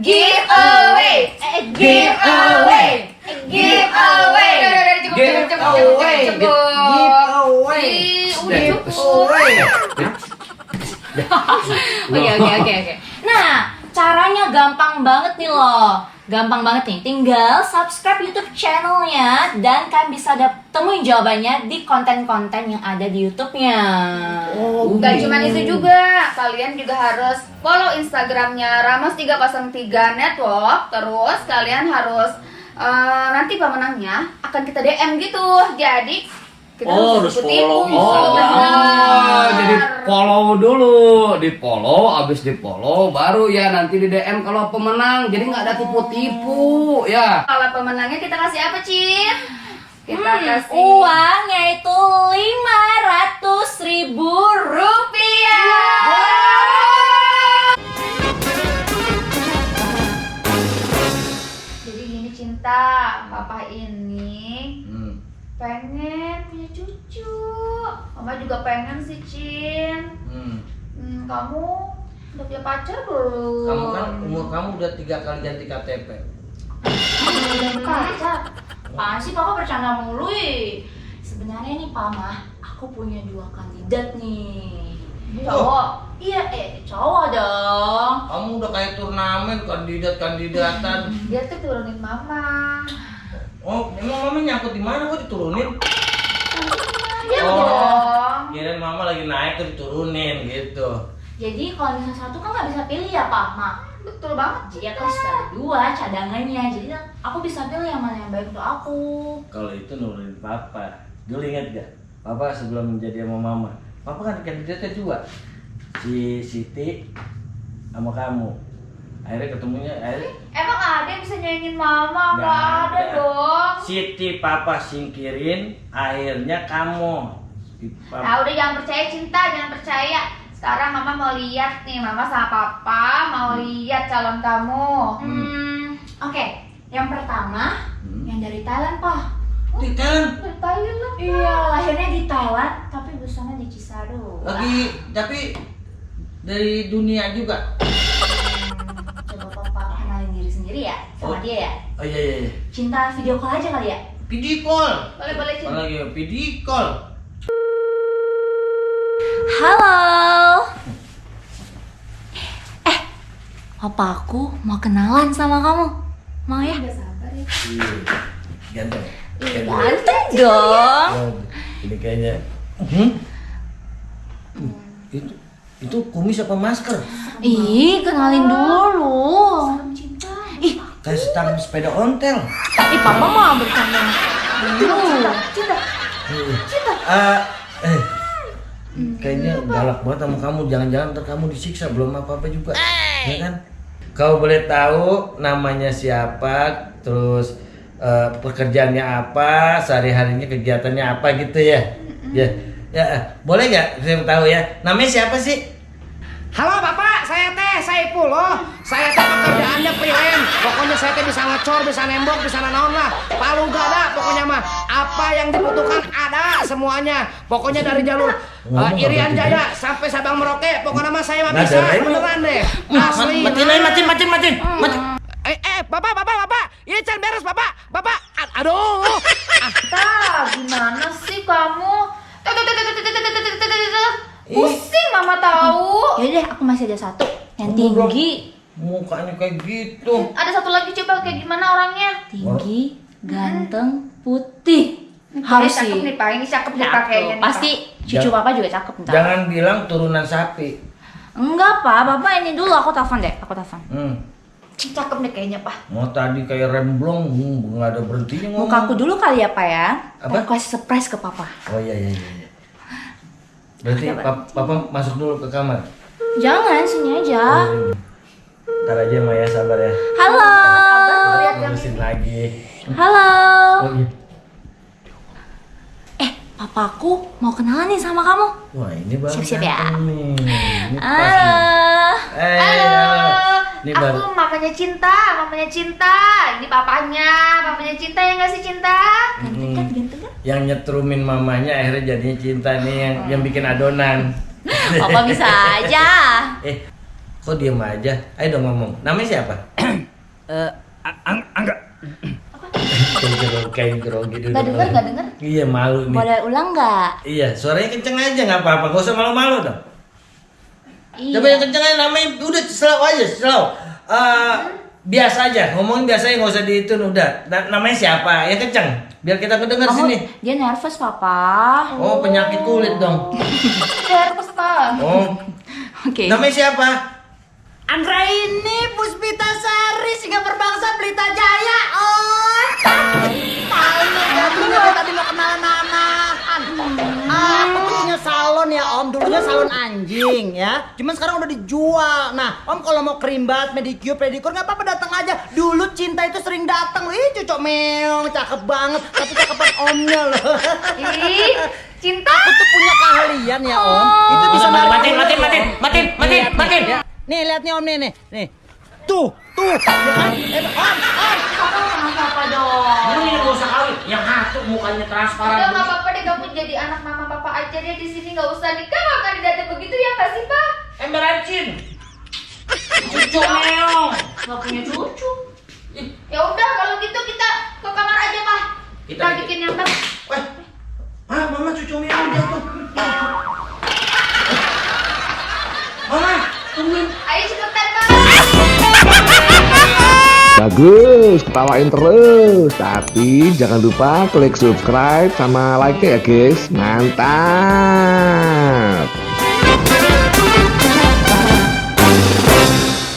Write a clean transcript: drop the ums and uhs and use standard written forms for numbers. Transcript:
Giveaway. Giveaway. Giveaway. Oke. Nah, caranya gampang banget nih loh. Gampang banget nih, tinggal subscribe YouTube channelnya dan kalian bisa temuin jawabannya di konten-konten yang ada di YouTube-nya. Gak cuma itu juga, kalian juga harus follow Instagramnya Ramos303 Network. Terus kalian harus nanti pemenangnya akan kita DM gitu. Jadi kita harus follow. Jadi follow dulu, di follow, abis di follow, baru ya nanti di DM kalau pemenang. Jadi nggak ada tipu-tipu ya. Kalau pemenangnya kita kasih apa, Cin? Kita kasih uang, yaitu 500.000 rupiah. Jadi gini Cinta, papa ini pengen punya cucu. Mama juga pengen sih, Cin. Kamu udah punya pacar belum? Kamu kan umur kamu udah 3 kali ganti KTP. Pacar? Apaan sih papa bercanda mulu ih. Sebenarnya nih Pama, aku punya 2 kandidat nih. Cowok? Iya, cowok dong. Kamu udah kayak turnamen kandidat-kandidatan. Dia tuh turunin mama. Oh, emang mama nyangkut di mana kok diturunin? Iya dong. Kirain mama lagi naik tuh diturunin gitu. Jadi kalau misalnya satu kan nggak bisa pilih ya Pama. Betul banget. Jadi aku harus ada 2 cadangannya. Jadi aku bisa pilih yang mana yang baik untuk aku. Kalau itu nurunin papa. Dulu ingat gak? Papa sebelum menjadi sama mama, papa kan kandidatnya 2. Si Siti sama kamu. Akhirnya ketemunya Emang ada yang bisa nyanyiin mama? Nggak ada dong. Siti papa singkirin, akhirnya kamu. Nah udah jangan percaya Cinta, jangan percaya. Sekarang mama mau lihat nih, mama sama papa mau lihat calon kamu. Oke. Yang pertama, yang dari Thailand, Pak. Di Thailand? Dari Thailand. Iya, lahirnya di Thailand, tapi besarnya di Cisarua. Tapi dari dunia juga. Coba Papa kenalin diri sendiri ya sama dia ya. Oh iya. Cinta video call aja kali ya. Video call. Boleh Cinta. Lagi video call. Halo. Papa aku mau kenalan sama kamu. Mau ya? Udah sabar ya. Ganteng. Ganteng dong. Ini kayaknya. Itu kumis apa masker? Ih, kenalin dulu. Cinta. Ih, Kayak stang sepeda ontel. Papa mau bercanda dulu. Cinta. Kayaknya galak banget sama kamu. Jangan-jangan ntar kamu disiksa belum apa-apa juga, ya kan? Kau boleh tahu namanya siapa, terus pekerjaannya apa, sehari-harinya kegiatannya apa gitu ya? Ya, boleh nggak saya tahu ya? Namanya siapa sih? Halo Bapak, saya teh Saifullah. Saya teh pekerjaannya preman. Pokoknya saya teh bisa ngecor, bisa nembok, bisa nanaon lah. Palu gak ada pokoknya mah. Apa yang dibutuhkan ada semuanya. Pokoknya dari jalur Irian Jaya sampai Sabang Merauke. Pokoknya mah saya mah bisa beneran deh. Asli. Matiin. Bapak. Ini can beres Bapak. Aduh. Gimana sih kamu? Pusing mama tahu. Ya deh, aku masih ada 1 yang tinggi. Mukanya kayak gitu. Ada satu lagi coba kayak gimana orangnya? Tinggi, ganteng, putih. Harus Cakep sih. nih Pak, ini cakep nih pakainya nih, Pak. Pasti cucu Papa juga cakep ntar. Jangan bilang turunan sapi. Enggak, Pak. Bapak ini dulu aku telepon deh. Cakep nih kayaknya Pak. Mau tadi kayak remblong, nggak ada berhentinya ngomong. Mukaku dulu kali ya, Pak ya. Apa? Aku kasih surprise ke Papa. Oh iya. Berarti papa masuk dulu ke kamar. Jangan, sini aja. Ntar aja Maya, sabar ya. Halo. Lihat yang Ngurusin lagi. Halo. Oh iya. Papaku mau kenalan nih sama kamu. Wah ini baru Siap-siap ya. datang nih. Ini pas nih. Halo. Halo. Ini Aku baru. mamanya Cinta. Ini papanya Cinta ya nggak sih Cinta? Ganteng kan? Yang nyetrumin mamanya akhirnya jadinya cinta nih yang bikin adonan. Papa bisa aja. Kok diem aja? Ayo dong ngomong. Namanya siapa? Angga. Kayak grogi dulu. Gak denger. Iya malu nih. Boleh ulang nggak? Iya, suaranya kenceng aja nggak apa-apa. Gak usah malu-malu dong. Iya. Coba yang kenceng aja namanya. Udah selalu aja, selalu. Biasa aja, ngomongin biasa aja nggak usah dihitung udah. Namanya siapa? Yang kenceng. Biar kita kedenger sini. Dia nervous papa. Oh, penyakit kulit dong. Nervous pak. Oh, Oke. namanya siapa? Andra ini Puspita Sari, Singa Perbangsa Pelita Jaya, oh. Malu ya, tadi mau kenalan anakan. Aku tuh punya salon ya om, dulunya salon anjing ya. Cuman sekarang udah dijual. Nah om kalau mau kerimbat, medicure, pedicure nggak apa-apa datang aja. Dulu Cinta itu sering datang, ih cucok meong, cakep banget. Tapi cakepan omnya loh. Ih, Cinta. Aku tuh punya keahlian ya om. Itu bisa narik. Matiin. Ya. Nih lihat nih om nih. Tuh, ya kan? Kamu apa dong? Ini nggak usah kawin. Yang satu mukanya transparan. Udah nggak apa-apa deh, kamu jadi anak mama papa aja deh di sini, nggak usah nikah, nggak akan didatang begitu ya nggak sih pak? Ember racin. Cucu meong. Nggak punya cucu. Ya udah kalau gitu kita ke kamar aja pak. Kita bikin. bikin yang tas. Weh, mama cucu meong jatuh. Mama, tungguin. Ayo cepetan pak. Bagus, ketawain terus. Tapi jangan lupa klik subscribe sama like ya guys. Mantap.